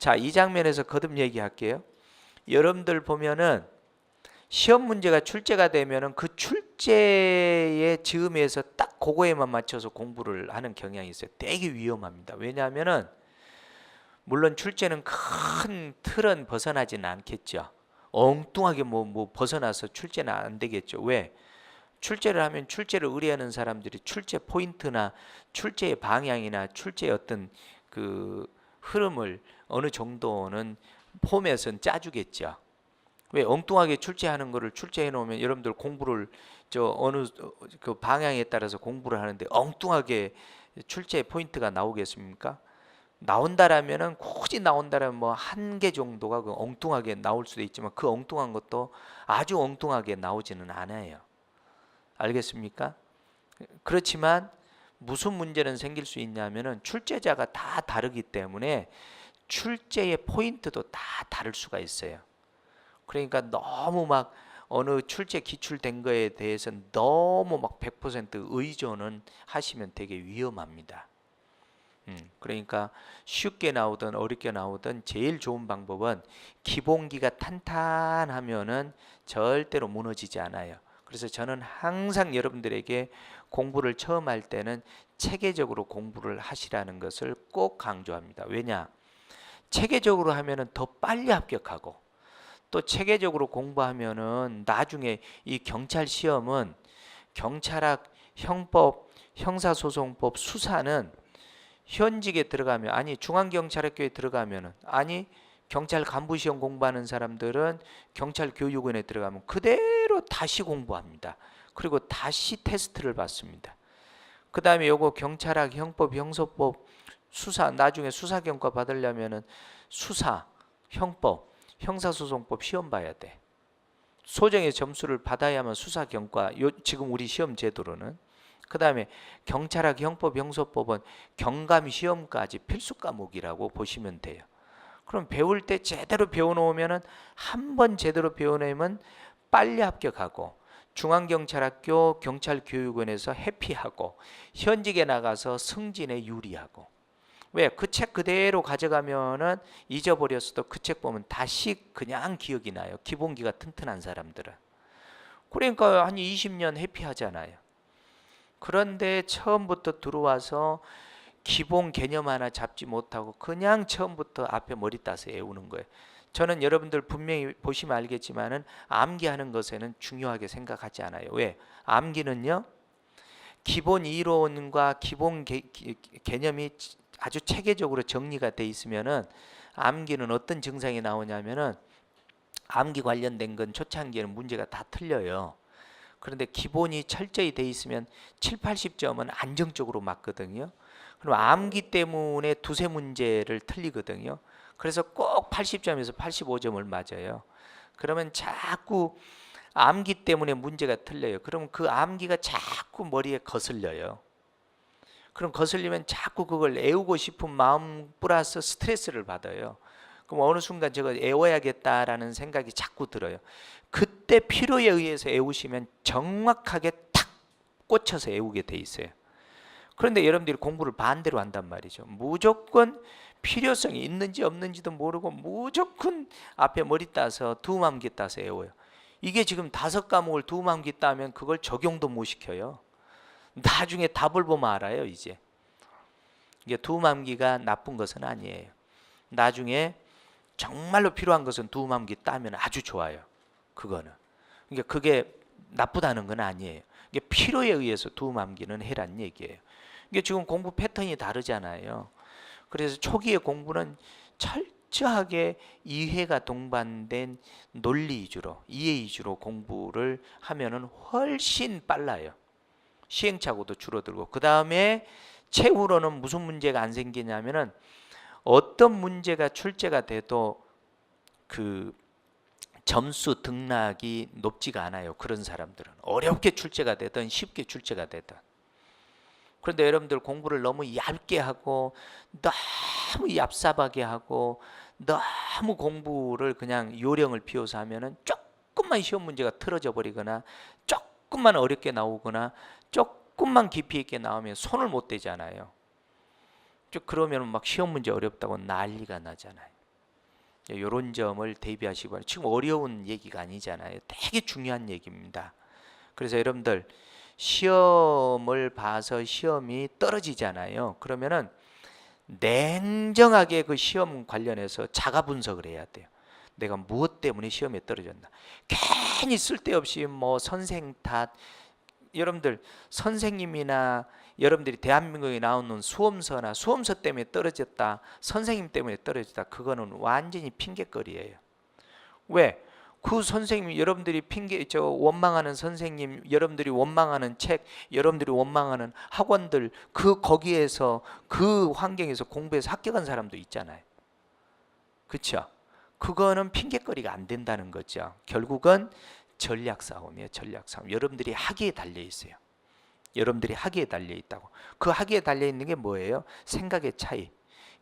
자, 이 장면에서 거듭 얘기할게요. 여러분들 보면은 시험 문제가 출제가 되면은 그 출제의 즈음에서 딱 그거에만 맞춰서 공부를 하는 경향이 있어요. 되게 위험합니다. 왜냐하면은 물론 출제는 큰 틀은 벗어나지는 않겠죠. 엉뚱하게 뭐 벗어나서 출제는 안 되겠죠. 왜? 출제를 하면 출제를 의뢰하는 사람들이 출제 포인트나 출제의 방향이나 출제의 어떤 그 흐름을 어느 정도는 포맷은 짜주겠죠. 왜 엉뚱하게 출제하는 거를 출제해 놓으면 여러분들 공부를 저 어느 그 방향에 따라서 공부를 하는데 엉뚱하게 출제 포인트가 나오겠습니까? 나온다라면은 굳이 나온다라면 뭐 한 개 정도가 그 엉뚱하게 나올 수도 있지만 그 엉뚱한 것도 아주 엉뚱하게 나오지는 않아요. 알겠습니까? 그렇지만 무슨 문제는 생길 수 있냐면은 출제자가 다 다르기 때문에 출제의 포인트도 다 다를 수가 있어요. 그러니까 너무 막 어느 출제 기출된 거에 대해서 너무 막 100% 의존은 하시면 되게 위험합니다. 그러니까 쉽게 나오든 어렵게 나오든 제일 좋은 방법은 기본기가 탄탄하면은 절대로 무너지지 않아요. 그래서 저는 항상 여러분들에게 공부를 처음 할 때는 체계적으로 공부를 하시라는 것을 꼭 강조합니다. 왜냐? 체계적으로 하면은 더 빨리 합격하고 또 체계적으로 공부하면은 나중에 이 경찰 시험은 경찰학, 형법, 형사소송법, 수사는 현직에 들어가면 아니 중앙경찰학교에 들어가면은 아니 경찰 간부 시험 공부하는 사람들은 경찰교육원에 들어가면 그대로 다시 공부합니다. 그리고 다시 테스트를 받습니다. 그 다음에 요거 경찰학, 형법, 형소법, 수사 나중에 수사경과 받으려면은 수사, 형법, 형사소송법 시험 봐야 돼. 소정의 점수를 받아야만 수사경과 지금 우리 시험 제도로는 그 다음에 경찰학, 형법, 형소법은 경감 시험까지 필수 과목이라고 보시면 돼요. 그럼 배울 때 제대로 배워놓으면은 한 번 제대로 배워내면 빨리 합격하고 중앙경찰학교 경찰교육원에서 회피하고 현직에 나가서 승진에 유리하고 왜? 그 책 그대로 가져가면은 잊어버렸어도 그 책 보면 다시 그냥 기억이 나요. 기본기가 튼튼한 사람들은. 그러니까 한 20년 회피하잖아요. 그런데 처음부터 들어와서 기본 개념 하나 잡지 못하고 그냥 처음부터 앞에 머리 따서 외우는 거예요. 저는 여러분들 분명히 보시면 알겠지만은 암기하는 것에는 중요하게 생각하지 않아요. 왜? 암기는요. 기본 이론과 기본 개념이 아주 체계적으로 정리가 돼 있으면은 암기는 어떤 증상이 나오냐면은 암기 관련된 건 초창기에는 문제가 다 틀려요. 그런데 기본이 철저히 돼 있으면 7, 80점은 안정적으로 맞거든요. 그럼 암기 때문에 두세 문제를 틀리거든요. 그래서 꼭 80점에서 85점을 맞아요. 그러면 자꾸 암기 때문에 문제가 틀려요. 그러면 그 암기가 자꾸 머리에 거슬려요. 그럼 거슬리면 자꾸 그걸 애우고 싶은 마음 플러스 스트레스를 받아요. 그럼 어느 순간 저거 애워야겠다라는 생각이 자꾸 들어요. 그때 필요에 의해서 애우시면 정확하게 탁 꽂혀서 애우게 돼 있어요. 그런데 여러분들이 공부를 반대로 한단 말이죠. 무조건 필요성이 있는지 없는지도 모르고 무조건 앞에 머리 따서 두음암기 따서 애워요. 이게 지금 5과목을 두음암기 따면 그걸 적용도 못 시켜요. 나중에 답을 보면 알아요. 이제 이게 두음암기가 나쁜 것은 아니에요. 나중에 정말로 필요한 것은 두음암기 따면 아주 좋아요. 그거는 그러니까 그게 나쁘다는 건 아니에요. 이게 필요에 의해서 두음암기는 해란 얘기예요. 이게 지금 공부 패턴이 다르잖아요. 그래서 초기의 공부는 철저하게 이해가 동반된 논리 위주로 이해 위주로 공부를 하면은 훨씬 빨라요. 시행착오도 줄어들고 그 다음에 최후로는 무슨 문제가 안 생기냐면은 어떤 문제가 출제가 돼도 그 점수 등락이 높지가 않아요. 그런 사람들은 어렵게 출제가 되든 쉽게 출제가 되든. 그런데 여러분들 공부를 너무 얇게 하고 너무 얍삽하게 하고 너무 공부를 그냥 요령을 피워서 하면은 조금만 시험 문제가 틀어져 버리거나 조금만 어렵게 나오거나 조금만 깊이 있게 나오면 손을 못 대잖아요. 그러면 막 시험 문제 어렵다고 난리가 나잖아요. 이런 점을 대비하시기 바랍니다. 지금 어려운 얘기가 아니잖아요. 되게 중요한 얘기입니다. 그래서 여러분들 시험을 봐서 시험이 떨어지잖아요. 그러면은 냉정하게 그 시험 관련해서 자가 분석을 해야 돼요. 내가 무엇 때문에 시험에 떨어졌나. 괜히 쓸데없이 뭐 선생 탓, 여러분들 선생님이나 여러분들이 대한민국에 나오는 수험서나 수험서 때문에 떨어졌다, 선생님 때문에 떨어졌다, 그거는 완전히 핑계거리예요. 왜? 그 선생님, 여러분들이 원망하는 선생님, 여러분들이 원망하는 책, 여러분들이 원망하는 학원들, 거기에서 그 환경에서 공부해서 합격한 사람도 있잖아요. 그렇죠? 그거는 핑계거리가 안 된다는 거죠. 결국은 전략 싸움이에요. 전략 싸움. 여러분들이 하기에 달려 있어요. 여러분들이 하기에 달려 있다고. 그 하기에 달려 있는 게 뭐예요? 생각의 차이.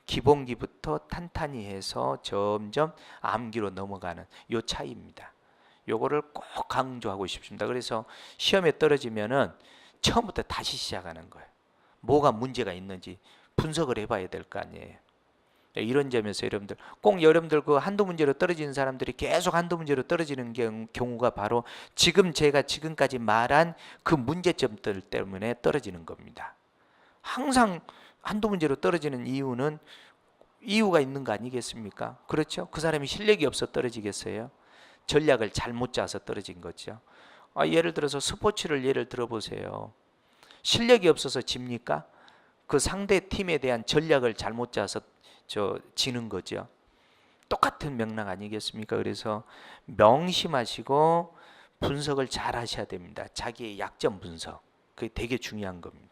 기본기부터 탄탄히 해서 점점 암기로 넘어가는 요 차이입니다. 요거를 꼭 강조하고 싶습니다. 그래서 시험에 떨어지면은 처음부터 다시 시작하는 거예요. 뭐가 문제가 있는지 분석을 해봐야 될 거 아니에요. 이런 점에서 여러분들 그 한두 문제로 떨어지는 사람들이 계속 한두 문제로 떨어지는 경우가 바로 지금 제가 지금까지 말한 그 문제점들 때문에 떨어지는 겁니다. 항상 한두 문제로 떨어지는 이유가 있는 거 아니겠습니까? 그렇죠? 그 사람이 실력이 없어 떨어지겠어요? 전략을 잘못 짜서 떨어진 거죠. 예를 들어서 스포츠를 예를 들어보세요. 실력이 없어서 집니까? 그 상대 팀에 대한 전략을 잘못 짜서 지는 거죠. 똑같은 맥락 아니겠습니까? 그래서 명심하시고 분석을 잘 하셔야 됩니다. 자기의 약점 분석. 그게 되게 중요한 겁니다.